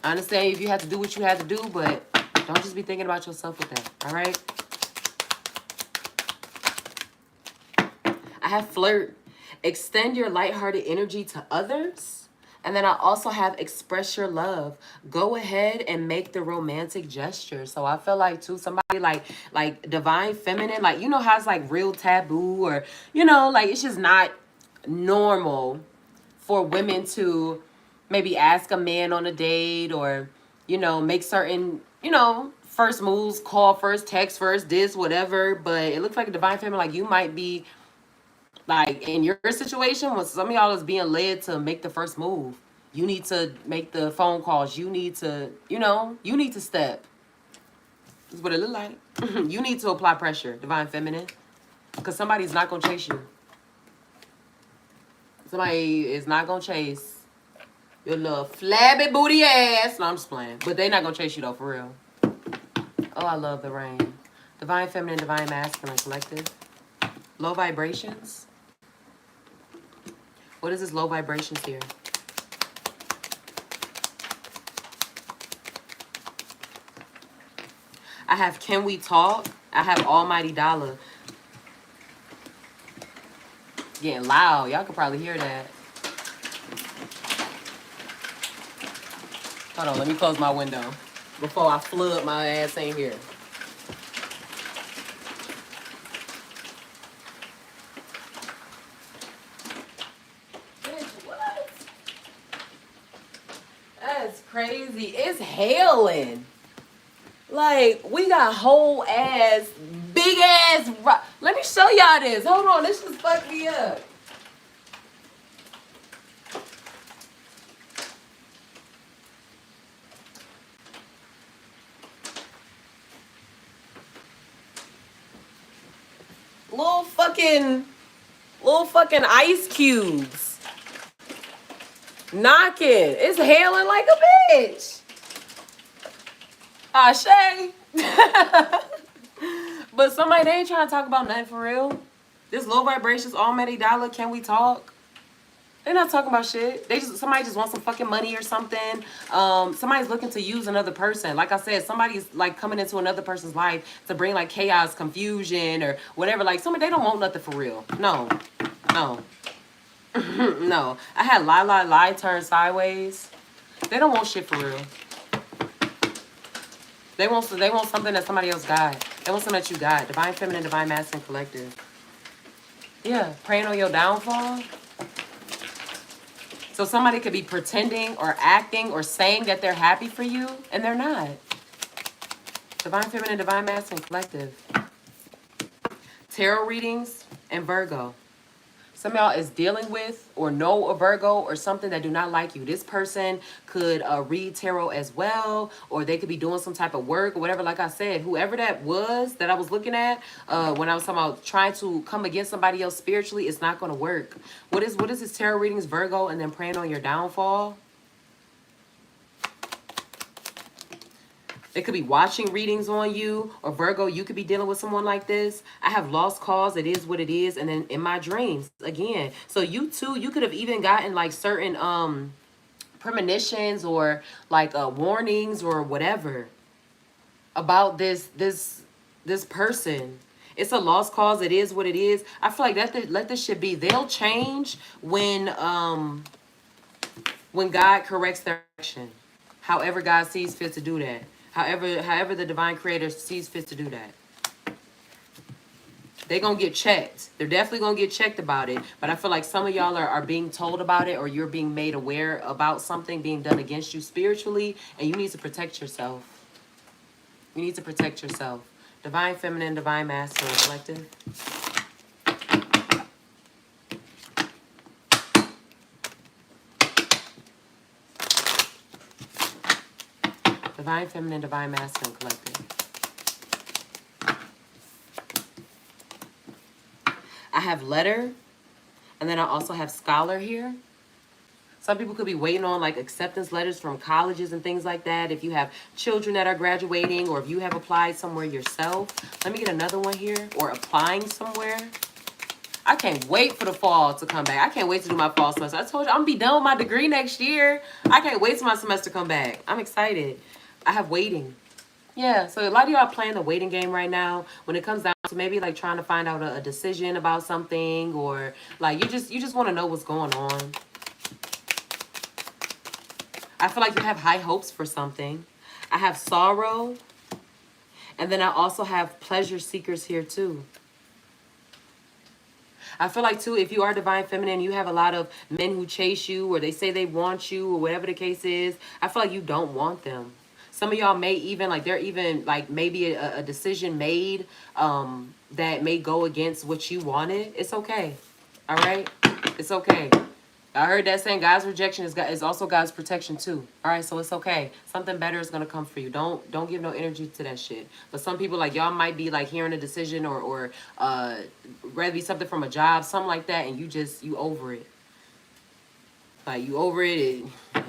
I understand if you have to do what you have to do, but don't just be thinking about yourself with that. All right? I have flirt. Extend your lighthearted energy to others. And then I also have express your love. Go ahead and make the romantic gesture. So I feel like, too, somebody like divine feminine, like, how it's like real taboo or, like it's just not normal for women to maybe ask a man on a date or, make certain, first moves, call first, text first, this, whatever. But it looks like a divine feminine, like you might be, like, in your situation, when some of y'all is being led to make the first move, you need to make the phone calls. You need to, you need to step. That's what it look like. You need to apply pressure, divine feminine, because somebody's not going to chase you. Somebody is not going to chase your little flabby booty ass. No, I'm just playing. But they not going to chase you, though, for real. Oh, I love the rain. Divine feminine, divine masculine, collective. Low vibrations. What is this low vibrations here? I have Can We Talk? I have Almighty Dollar. Getting loud. Y'all could probably hear that. Hold on, let me close my window before I flood my ass in here. That's crazy. It's hailing. Like, we got whole ass big ass rock. Let me show y'all this. Hold on, this just fucked me up. Little fucking ice cubes. Knocking. It's hailing like a bitch. Shay. But somebody, they ain't trying to talk about nothing for real. This low vibrations, almighty dollar, can we talk? They're not talking about shit. Somebody just wants some fucking money or something. Somebody's looking to use another person. Like I said, somebody's like coming into another person's life to bring like chaos, confusion, or whatever. Like somebody, they don't want nothing for real. No, no, no. I had lie turn sideways. They don't want shit for real. They want something that somebody else got. They want something that you got. Divine feminine, divine masculine collective. Yeah, praying on your downfall. So somebody could be pretending or acting or saying that they're happy for you, and they're not. Divine feminine, divine masculine collective. Tarot readings and Virgo. Some of y'all is dealing with or know a Virgo or something that do not like you. This person could read tarot as well, or they could be doing some type of work or whatever. Like I said, whoever that was that I was looking at when I was talking about trying to come against somebody else spiritually, it's not going to work. What is this tarot readings, Virgo, and then praying on your downfall? They could be watching readings on you, or Virgo, you could be dealing with someone like this. I have lost cause. It is what it is. And then in my dreams, again. So you too, you could have even gotten like certain premonitions or like warnings or whatever about this person. It's a lost cause. It is what it is. I feel like let this shit be. They'll change when God corrects their action. However God sees fit to do that. However the divine creator sees fit to do that. They're going to get checked. They're definitely going to get checked about it. But I feel like some of y'all are being told about it, or you're being made aware about something being done against you spiritually, and you need to protect yourself. You need to protect yourself. Divine feminine, divine masculine collective. Divine feminine, divine masculine collective. I have letter, and then I also have scholar here. Some people could be waiting on like acceptance letters from colleges and things like that. If you have children that are graduating, or if you have applied somewhere yourself. Let me get another one here. Or applying somewhere. I can't wait for the fall to come back. I can't wait to do my fall semester. I told you I'm going to be done with my degree next year. I can't wait till my semester come back. I'm excited. I have waiting. Yeah, so a lot of y'all are playing the waiting game right now when it comes down to maybe like trying to find out a decision about something, or like you just want to know what's going on. I feel like you have high hopes for something. I have sorrow, and then I also have pleasure seekers here too. I feel like too, if you are divine feminine, you have a lot of men who chase you, or they say they want you, or whatever the case is. I feel like you don't want them. Some of y'all may even, like, there even, like, maybe a decision made that may go against what you wanted. It's okay. All right? It's okay. I heard that saying God's rejection is also God's protection too. All right, so it's okay. Something better is going to come for you. Don't give no energy to that shit. But some people, like, y'all might be, like, hearing a decision or rather be something from a job, something like that, and you over it. Like, you over it, it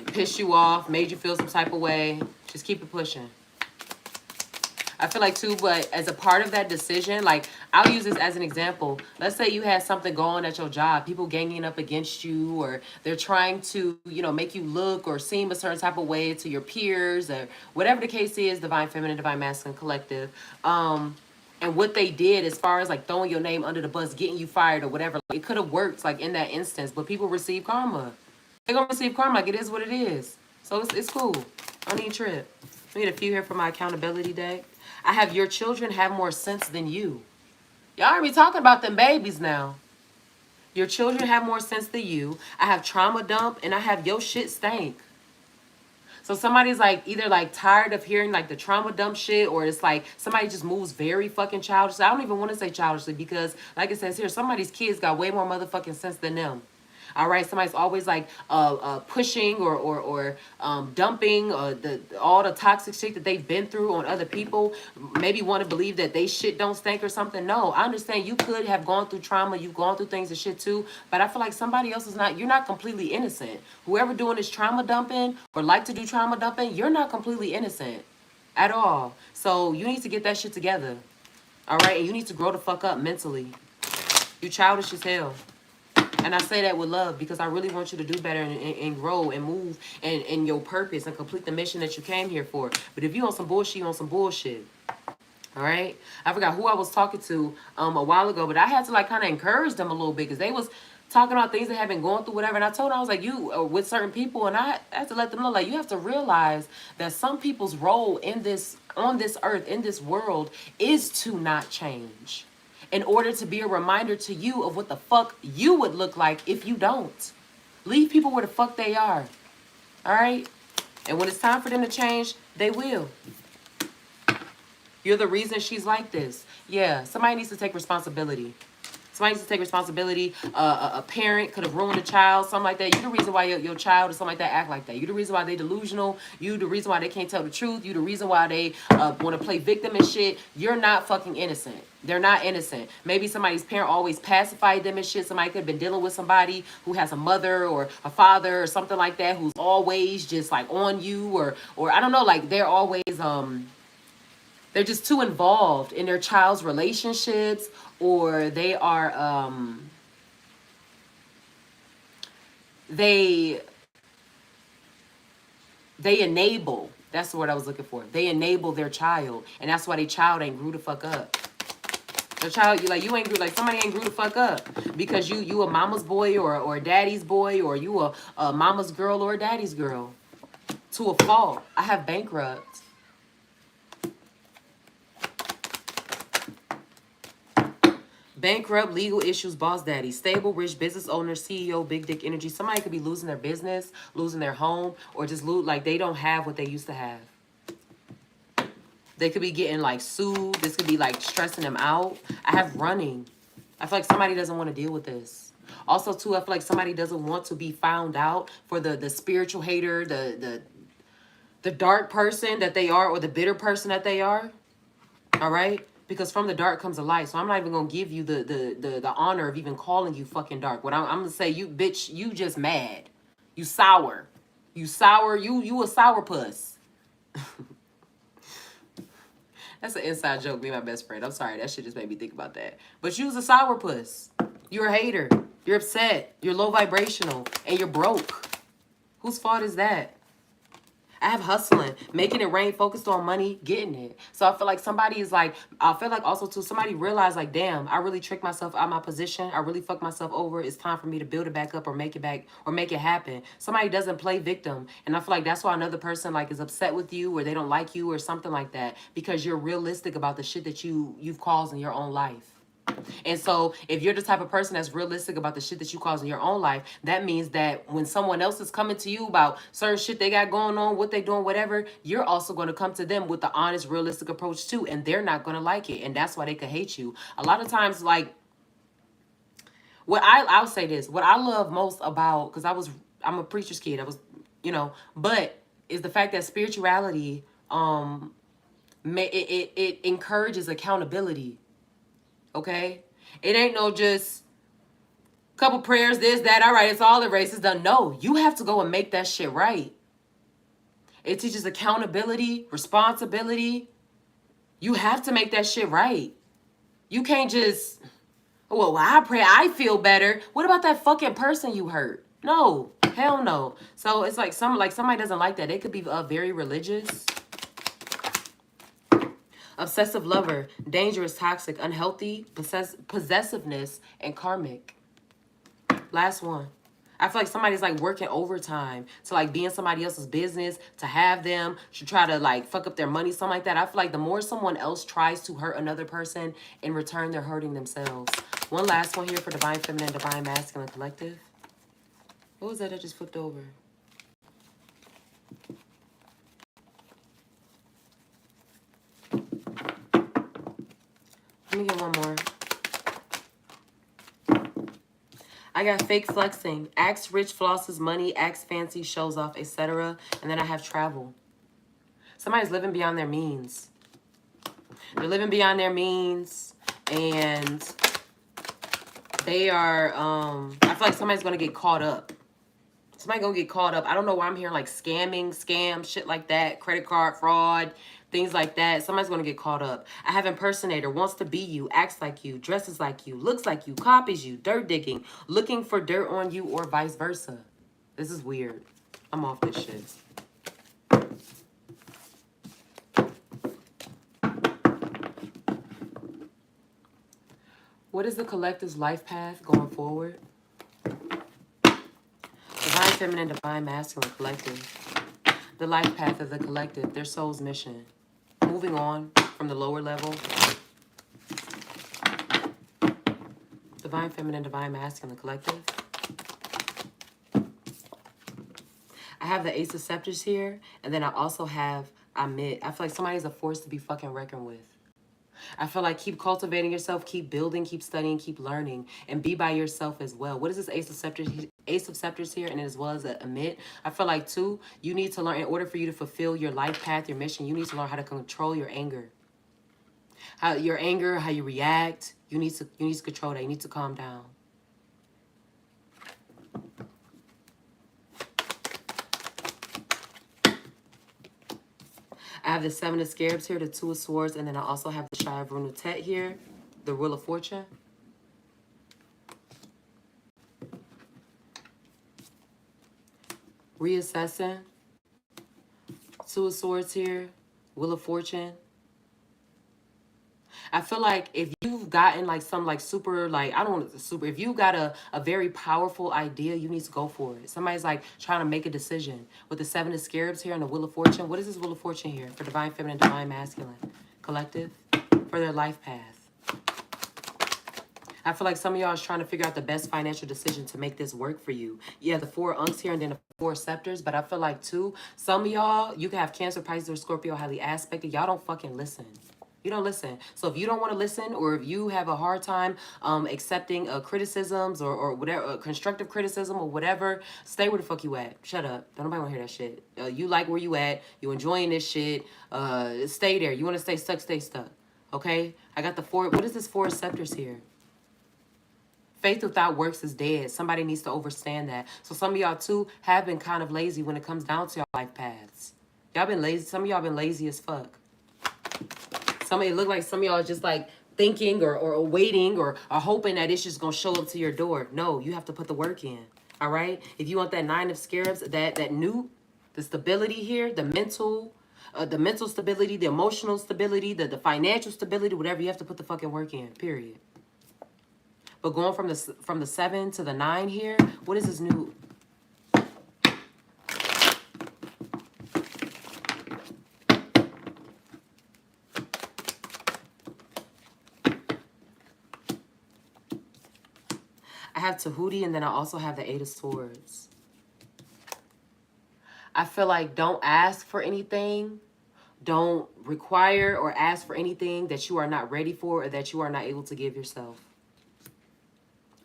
pissed you off, made you feel some type of way. Just keep it pushing. I feel like too, but as a part of that decision, like, I'll use this as an example. Let's say you had something going at your job, people ganging up against you, or they're trying to, you know, make you look or seem a certain type of way to your peers, or whatever the case is, divine feminine, divine masculine collective. And what they did as far as like throwing your name under the bus, getting you fired or whatever, like, it could have worked like in that instance, but people receive karma. They're going to receive karma, like it is what it is. So it's cool. I don't need a trip. I need a few here for my accountability deck. I have your children have more sense than you. Y'all heard me talking about them babies now. Your children have more sense than you. I have trauma dump, and I have your shit stank. So somebody's like either like tired of hearing like the trauma dump shit, or it's like somebody just moves very fucking childishly. I don't even want to say childishly because, like it says here, somebody's kids got way more motherfucking sense than them. All right, somebody's always like pushing or dumping all the toxic shit that they've been through on other people. Maybe want to believe that they shit don't stink or something. No, I understand you could have gone through trauma, you've gone through things and shit too, but I feel like somebody else is not. You're not completely innocent. Whoever doing this trauma dumping or like to do trauma dumping, you're not completely innocent at all. So you need to get that shit together. All right, and you need to grow the fuck up mentally. You childish as hell. And I say that with love because I really want you to do better and grow and move and your purpose and complete the mission that you came here for. But if you on some bullshit, you on some bullshit. All right? I forgot who I was talking to a while ago, but I had to like kind of encourage them a little bit because they was talking about things they have been going through, whatever. And I told them, I was like, you with certain people, and I had to let them know, like, you have to realize that some people's role in this, on this earth, in this world, is to not change, in order to be a reminder to you of what the fuck you would look like if you don't. Leave people where the fuck they are. All right? And when it's time for them to change, they will. You're the reason she's like this. Yeah, somebody needs to take responsibility. Somebody needs to take responsibility. A parent could have ruined a child, something like that. You're the reason why your child or something like that act like that. You're the reason why they delusional. You the reason why they can't tell the truth. You the reason why they want to play victim and shit. You're not fucking innocent. They're not innocent. Maybe somebody's parent always pacified them and shit. Somebody could have been dealing with somebody who has a mother or a father or something like that who's always just like on you or I don't know, like they're always they're just too involved in their child's relationships, or they are they enable, that's the word I was looking for. They enable their child, and that's why their child ain't grew the fuck up. The child, you ain't grew, like somebody ain't grew the fuck up because you a mama's boy or a daddy's boy, or you a mama's girl or a daddy's girl. To a fault. I have bankrupt. Bankrupt, legal issues, boss daddy, stable, rich, business owner, CEO, big dick energy. Somebody could be losing their business, losing their home, or just like they don't have what they used to have. They could be getting like sued. This could be like stressing them out. I have running. I feel like somebody doesn't want to deal with this. Also, too, I feel like somebody doesn't want to be found out for the spiritual hater, the dark person that they are, or the bitter person that they are. All right? Because from the dark comes the light. So I'm not even going to give you the honor of even calling you fucking dark. What I'm going to say, you bitch, you just mad. You sour. You sour. You a sourpuss. That's an inside joke. Me and my best friend. I'm sorry. That shit just made me think about that. But you was a sourpuss. You're a hater. You're upset. You're low vibrational. And you're broke. Whose fault is that? I have hustling, making it rain, focused on money, getting it. So I feel like somebody is like, I feel like also too, somebody realized like, damn, I really tricked myself out of my position. I really fucked myself over. It's time for me to build it back up or make it back or make it happen. Somebody doesn't play victim. And I feel like that's why another person like is upset with you or they don't like you or something like that, because you're realistic about the shit that you've caused in your own life. And so if you're the type of person that's realistic about the shit that you cause in your own life, that means that when someone else is coming to you about certain shit they got going on, what they doing, whatever, you're also going to come to them with the honest, realistic approach too. And they're not going to like it. And that's why they could hate you. A lot of times, like, I'll say this, what I love most about, because I'm a preacher's kid. I was, but is the fact that spirituality, it encourages accountability. Okay? It ain't no just couple prayers, this, that, all right, it's all the race is done. No, you have to go and make that shit right. It teaches accountability, responsibility. You have to make that shit right. You can't just, well, I pray I feel better. What about that fucking person you hurt? No, hell no. So it's like somebody doesn't like that. They could be very religious. Obsessive lover, dangerous, toxic, unhealthy, possessiveness, and karmic. Last one. I feel like somebody's like working overtime to like be in somebody else's business, to have them, to try to like fuck up their money, something like that. I feel like the more someone else tries to hurt another person, in return, they're hurting themselves. One last one here for Divine Feminine, Divine Masculine Collective. What was that I just flipped over? me get one more. I got fake flexing, acts rich, flosses money, acts fancy, shows off, etc. And then I have travel. Somebody's living beyond their means. They're living beyond their means, and they are, I feel like somebody's going to get caught up. Somebody going to get caught up. I don't know why I'm hearing like scam, shit like that, credit card fraud, things like that. Somebody's going to get caught up. I have impersonator, wants to be you, acts like you, dresses like you, looks like you, copies you, dirt digging, looking for dirt on you, or vice versa. This is weird. I'm off this shit. What is the collective's life path going forward? Divine feminine, divine masculine, collective. The life path of the collective, their soul's mission. Moving on from the lower level. Divine feminine, divine masculine, collective. I have the Ace of Scepters here, and then I also have Amit. I feel like somebody's a force to be fucking reckoned with. I feel like keep cultivating yourself, keep building, keep studying, keep learning, and be by yourself as well. What is this Ace of Scepters? Ace of Scepters here, and as well as Amit. I feel like too, you need to learn, in order for you to fulfill your life path, your mission, you need to learn how to control your anger. How you react. You need to control that. You need to calm down. I have the Seven of Scarabs here, the Two of Swords, and then I also have the Shy of Runutet here, the Wheel of Fortune. Reassessing. Two of Swords here, Wheel of Fortune. I feel like if you've gotten like some like super, like, I don't want to super, if you got a very powerful idea, you need to go for it. Somebody's like trying to make a decision. With the Seven of Scarabs here and the Wheel of Fortune. What is this Wheel of Fortune here? For divine feminine, divine masculine. Collective. For their life path. I feel like some of y'all is trying to figure out the best financial decision to make this work for you. Yeah, the Four Unks here and then the Four Scepters. But I feel like too, some of y'all, you can have Cancer, Pisces, or Scorpio highly aspected. Y'all don't fucking listen. You don't listen. So if you don't want to listen, or if you have a hard time accepting criticisms or whatever, constructive criticism or whatever, stay where the fuck you at. Shut up. Don't nobody want to hear that shit. You like where you at. You enjoying this shit. Stay there. You want to stay stuck, stay stuck. Okay? I got the four. What is this Four Scepters here? Faith without works is dead. Somebody needs to understand that. So some of y'all too have been kind of lazy when it comes down to your life paths. Y'all been lazy. Some of y'all been lazy as fuck. It look like some of y'all are just like thinking or waiting or hoping that it's just gonna show up to your door. No, you have to put the work in. All right. If you want that Nine of Scarabs, the stability here, the mental stability, the emotional stability, the financial stability, whatever, you have to put the fucking work in. Period. But going from the 7 to the 9 here, what is this new? I have Tahuti, and then I also have the Eight of Swords. I feel like don't ask for anything. Don't require or ask for anything that you are not ready for or that you are not able to give yourself.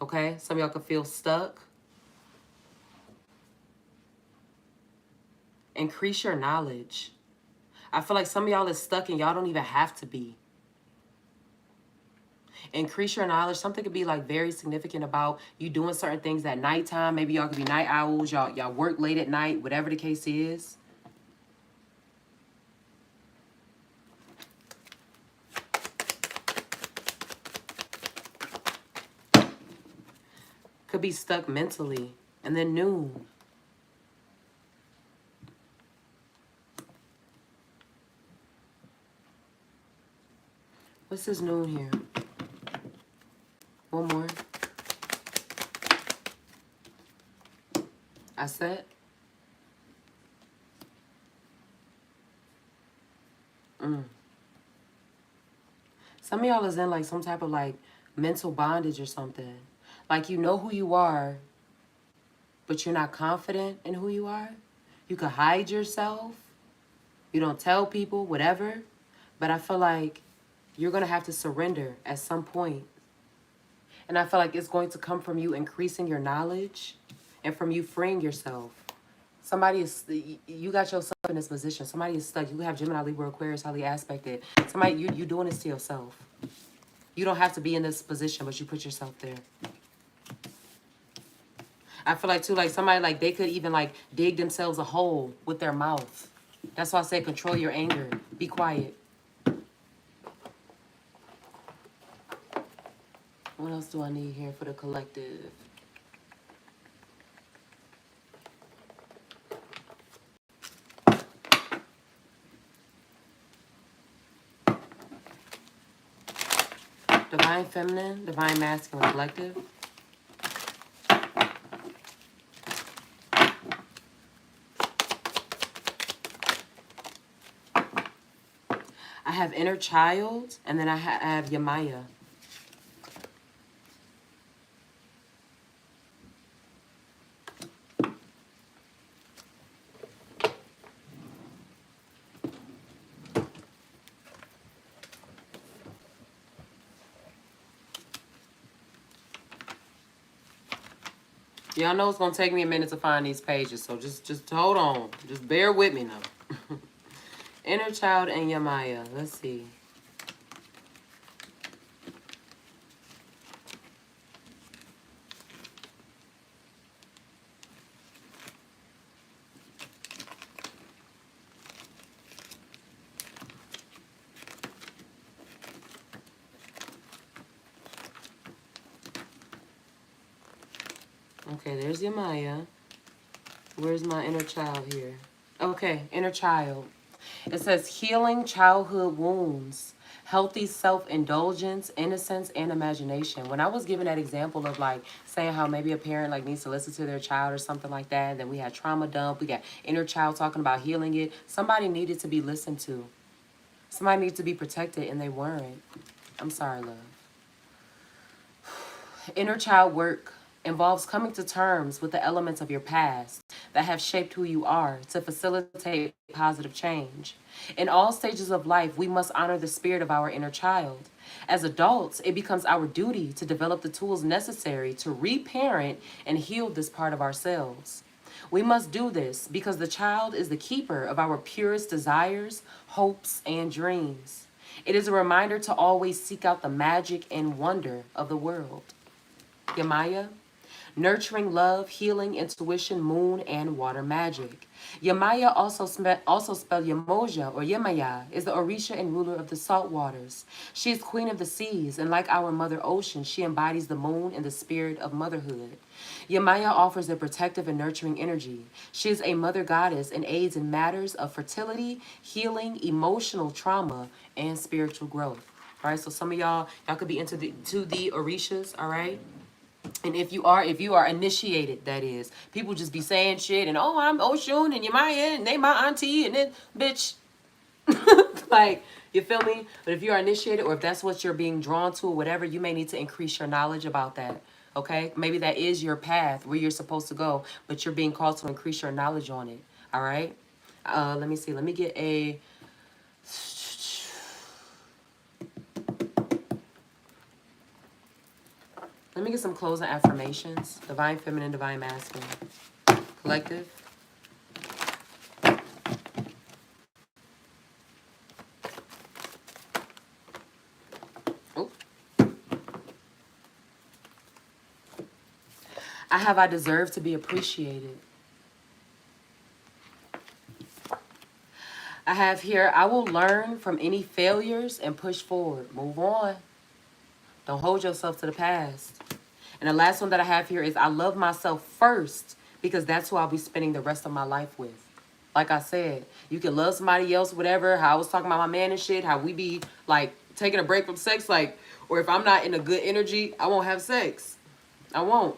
Okay? Some of y'all can feel stuck. Increase your knowledge. I feel like some of y'all is stuck and y'all don't even have to be. Increase your knowledge. Something could be like very significant about you doing certain things at nighttime. Maybe y'all could be night owls. Y'all work late at night, whatever the case is. Could be stuck mentally. And then noon. What's this noon here? One more. I said. Some of y'all is in like some type of like mental bondage or something. Like you know who you are, but you're not confident in who you are. You could hide yourself. You don't tell people, whatever. But I feel like You're going to have to surrender at some point. And I feel like it's going to come from you increasing your knowledge and from you freeing yourself. Somebody is, you got yourself in this position. Somebody is stuck. You have Gemini, Libra, Aquarius, highly aspected. Somebody, you doing this to yourself. You don't have to be in this position, but you put yourself there. I feel like too, like somebody, like they could even like dig themselves a hole with their mouth. That's why I say control your anger. Be quiet. What else do I need here for the collective? Divine Feminine, Divine Masculine Collective. I have Inner Child, and then I have Yamaya. Y'all know it's gonna take me a minute to find these pages, so just hold on. Just bear with me now. Inner Child and Yamaya. Let's see. Okay, there's Yamaya. Where's my inner child here? Okay, inner child. It says healing childhood wounds, healthy self-indulgence, innocence, and imagination. When I was giving that example of like saying how maybe a parent like needs to listen to their child or something like that, and then we had trauma dump, we got inner child talking about healing it. Somebody needed to be listened to. Somebody needed to be protected, and they weren't. I'm sorry, love. Inner child work involves coming to terms with the elements of your past that have shaped who you are to facilitate positive change. In all stages of life, we must honor the spirit of our inner child. As adults, it becomes our duty to develop the tools necessary to reparent and heal this part of ourselves. We must do this because the child is the keeper of our purest desires, hopes, and dreams. It is a reminder to always seek out the magic and wonder of the world. Yamaya, nurturing love, healing, intuition, moon, and water magic. Yamaya, also spelled Yamoja or Yemaya, is the Orisha and ruler of the salt waters. She is queen of the seas, and like our mother ocean, she embodies the moon and the spirit of motherhood. Yamaya offers a protective and nurturing energy. She is a mother goddess and aids in matters of fertility, healing, emotional trauma, and spiritual growth. All right, so some of y'all could be into the Orishas, all right? And if you are initiated, that is, people just be saying shit and oh, I'm Oshun and Yamaya and they my auntie and then bitch, like, you feel me? But if you are initiated or if that's what you're being drawn to or whatever, you may need to increase your knowledge about that. Okay, maybe that is your path where you're supposed to go, but you're being called to increase your knowledge on it. All right. Let me see. Let me get a. Let me get some closing affirmations. Divine Feminine, Divine Masculine. Collective. Oh. I deserve to be appreciated. I have here, I will learn from any failures and push forward. Move on. Don't hold yourself to the past. And the last one that I have here is I love myself first because that's who I'll be spending the rest of my life with. Like I said, you can love somebody else, whatever, how I was talking about my man and shit, how we be like taking a break from sex, like, or if I'm not in a good energy, I won't have sex. I won't.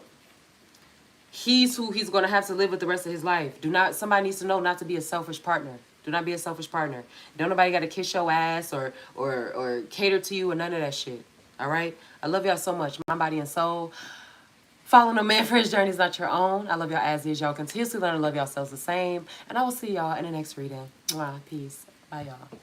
He's who he's going to have to live with the rest of his life. Somebody needs to know not to be a selfish partner. Do not be a selfish partner. Don't nobody got to kiss your ass or cater to you or none of that shit. All right? I love y'all so much. Mind, body, and soul. Following a man for his journey is not your own. I love y'all as is. Y'all continuously learn to love yourselves the same. And I will see y'all in the next reading. Mwah. Peace. Bye, y'all.